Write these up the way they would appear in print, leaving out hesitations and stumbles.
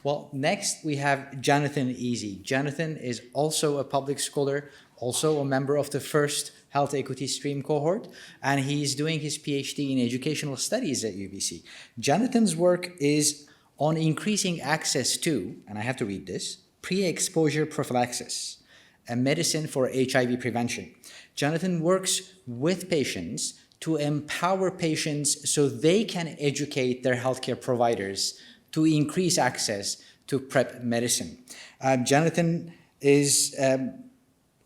Well, next we have Jonathan Easey. Jonathan is also a public scholar, also a member of the first Health Equity Stream cohort, and he's doing his PhD in educational studies at UBC. Jonathan's work is on increasing access to, and I have to read this, pre-exposure prophylaxis, a medicine for HIV prevention. Jonathan works with patients to empower patients so they can educate their healthcare providers to increase access to PrEP medicine. Jonathan is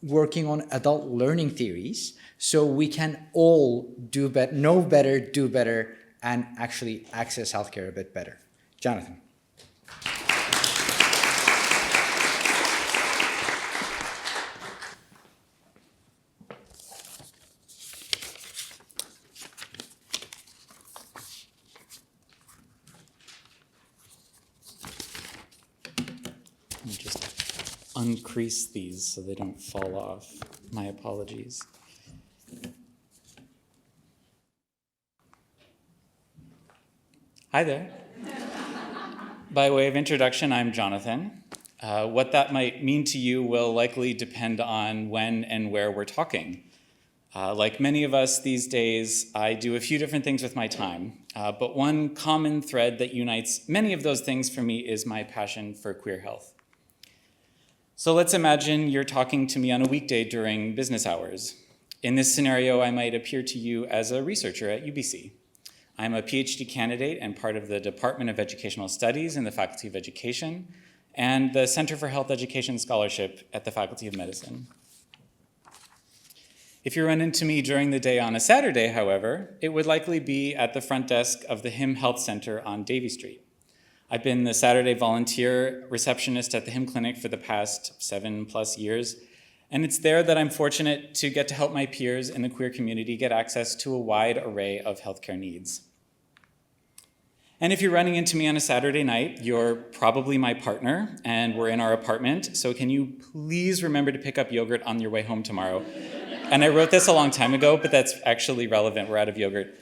working on adult learning theories so we can all do better, know better, do better, and actually access healthcare a bit better. Jonathan. Just uncrease these so they don't fall off. My apologies. Hi there. By way of introduction, I'm Jonathan. What that might mean to you will likely depend on when and where we're talking. Like many of us these days, I do a few different things with my time, but one common thread that unites many of those things for me is my passion for queer health. So let's imagine you're talking to me on a weekday during business hours. In this scenario, I might appear to you as a researcher at UBC. I'm a PhD candidate and part of the Department of Educational Studies in the Faculty of Education and the Center for Health Education Scholarship at the Faculty of Medicine. If you run into me during the day on a Saturday, however, it would likely be at the front desk of the HIM Health Center on Davie Street. I've been the Saturday volunteer receptionist at the HIM Clinic for the past 7+ years, and it's there that I'm fortunate to get to help my peers in the queer community get access to a wide array of healthcare needs. And if you're running into me on a Saturday night, you're probably my partner, and we're in our apartment, so can you please remember to pick up yogurt on your way home tomorrow? And I wrote this a long time ago, but that's actually relevant. We're out of yogurt.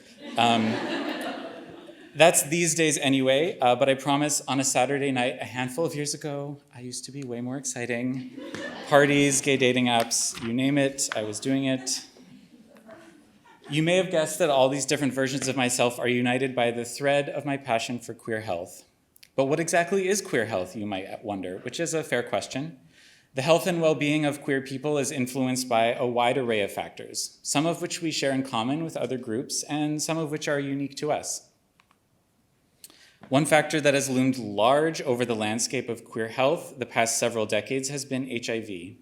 That's these days anyway, but I promise on a Saturday night a handful of years ago, I used to be way more exciting. Parties, gay dating apps, you name it, I was doing it. You may have guessed that all these different versions of myself are united by the thread of my passion for queer health. But what exactly is queer health, you might wonder, which is a fair question. The health and well-being of queer people is influenced by a wide array of factors, some of which we share in common with other groups and some of which are unique to us. One factor that has loomed large over the landscape of queer health the past several decades has been HIV.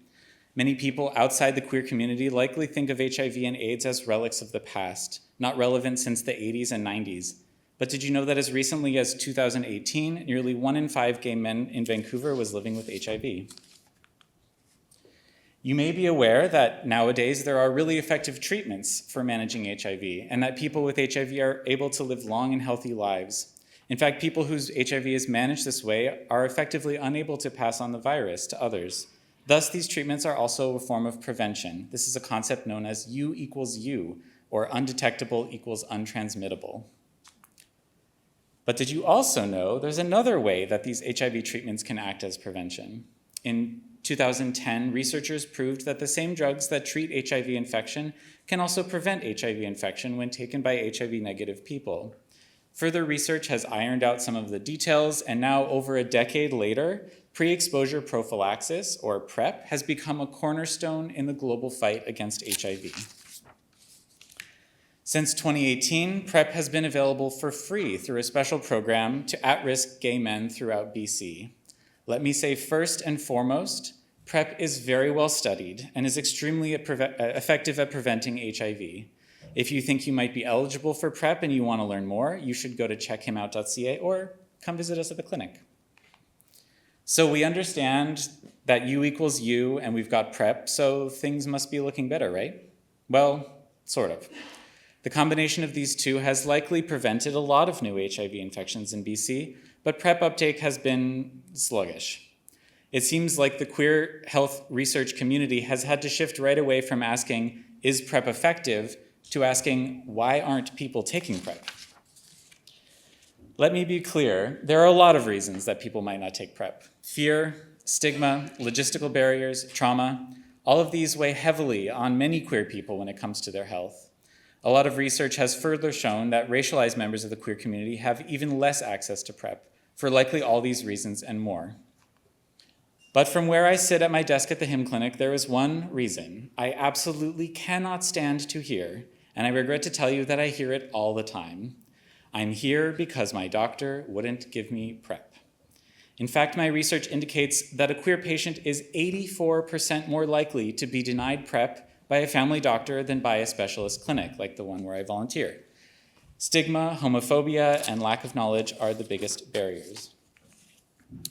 Many people outside the queer community likely think of HIV and AIDS as relics of the past, not relevant since the 80s and 90s. But did you know that as recently as 2018, nearly 1 in 5 gay men in Vancouver was living with HIV? You may be aware that nowadays there are really effective treatments for managing HIV, and that people with HIV are able to live long and healthy lives. In fact, people whose HIV is managed this way are effectively unable to pass on the virus to others. Thus, these treatments are also a form of prevention. This is a concept known as U equals U, or undetectable equals untransmittable. But did you also know there's another way that these HIV treatments can act as prevention? In 2010, researchers proved that the same drugs that treat HIV infection can also prevent HIV infection when taken by HIV-negative people. Further research has ironed out some of the details, and now over a decade later, pre-exposure prophylaxis, or PrEP, has become a cornerstone in the global fight against HIV. Since 2018, PrEP has been available for free through a special program to at-risk gay men throughout BC. Let me say first and foremost, PrEP is very well studied and is extremely effective at preventing HIV. If you think you might be eligible for PrEP and you want to learn more, you should go to checkhimout.ca or come visit us at the clinic. So we understand that U equals U and we've got PrEP, so things must be looking better, right? Well, sort of. The combination of these two has likely prevented a lot of new HIV infections in BC, but PrEP uptake has been sluggish. It seems like the queer health research community has had to shift right away from asking, is PrEP effective, to asking, why aren't people taking PrEP? Let me be clear, there are a lot of reasons that people might not take PrEP. Fear, stigma, logistical barriers, trauma, all of these weigh heavily on many queer people when it comes to their health. A lot of research has further shown that racialized members of the queer community have even less access to PrEP, for likely all these reasons and more. But from where I sit at my desk at the Hymn Clinic, there is one reason I absolutely cannot stand to hear, and I regret to tell you that I hear it all the time. I'm here because my doctor wouldn't give me PrEP. In fact, my research indicates that a queer patient is 84% more likely to be denied PrEP by a family doctor than by a specialist clinic, like the one where I volunteer. Stigma, homophobia, and lack of knowledge are the biggest barriers.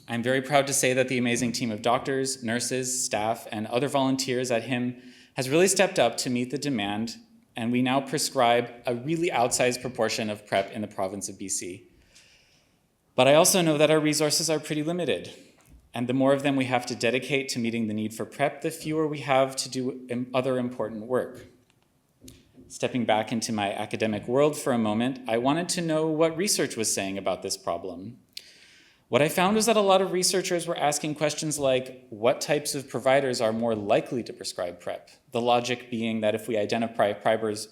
I'm very proud to say that the amazing team of doctors, nurses, staff, and other volunteers at HIM has really stepped up to meet the demand, and we now prescribe a really outsized proportion of PrEP in the province of BC. But I also know that our resources are pretty limited, and the more of them we have to dedicate to meeting the need for PrEP, the fewer we have to do other important work. Stepping back into my academic world for a moment, I wanted to know what research was saying about this problem. What I found was that a lot of researchers were asking questions like, what types of providers are more likely to prescribe PrEP? The logic being that if we identify providers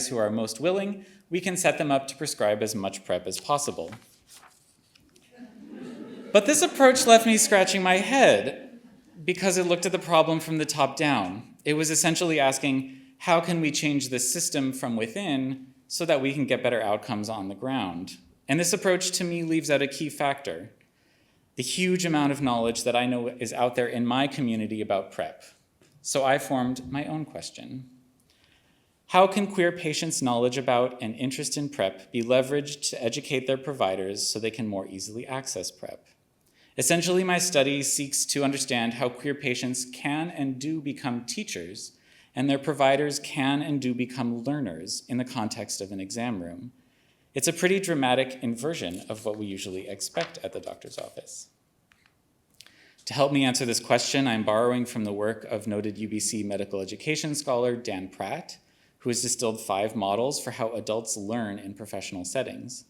who are most willing, we can set them up to prescribe as much PrEP as possible. But this approach left me scratching my head because it looked at the problem from the top down. It was essentially asking, how can we change the system from within so that we can get better outcomes on the ground? And this approach to me leaves out a key factor, the huge amount of knowledge that I know is out there in my community about PrEP. So I formed my own question. How can queer patients' knowledge about and interest in PrEP be leveraged to educate their providers so they can more easily access PrEP? Essentially, my study seeks to understand how queer patients can and do become teachers, and their providers can and do become learners in the context of an exam room. It's a pretty dramatic inversion of what we usually expect at the doctor's office. To help me answer this question, I'm borrowing from the work of noted UBC medical education scholar Dan Pratt, who has distilled 5 models for how adults learn in professional settings.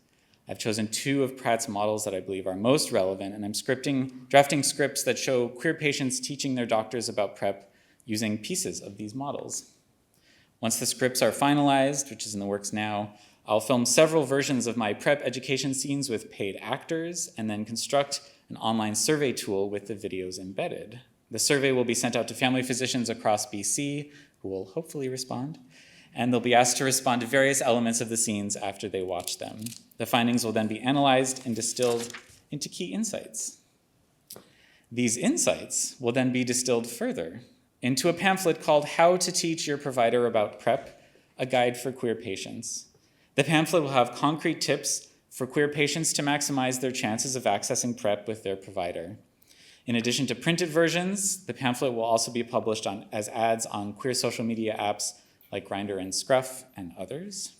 I've chosen 2 of Pratt's models that I believe are most relevant, and I'm drafting scripts that show queer patients teaching their doctors about PrEP using pieces of these models. Once the scripts are finalized, which is in the works now, I'll film several versions of my PrEP education scenes with paid actors, and then construct an online survey tool with the videos embedded. The survey will be sent out to family physicians across BC, who will hopefully respond, and they'll be asked to respond to various elements of the scenes after they watch them. The findings will then be analyzed and distilled into key insights. These insights will then be distilled further into a pamphlet called How to Teach Your Provider About PrEP, a guide for queer patients. The pamphlet will have concrete tips for queer patients to maximize their chances of accessing PrEP with their provider. In addition to printed versions, the pamphlet will also be published as ads on queer social media apps like Grindr and Scruff and others.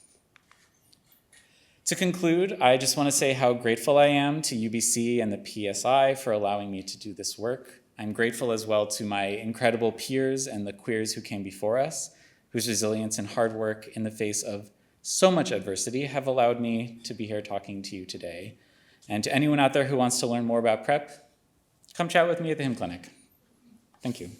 To conclude, I just want to say how grateful I am to UBC and the PSI for allowing me to do this work. I'm grateful as well to my incredible peers and the queers who came before us, whose resilience and hard work in the face of so much adversity have allowed me to be here talking to you today. And to anyone out there who wants to learn more about PrEP, come chat with me at the Hymn Clinic. Thank you.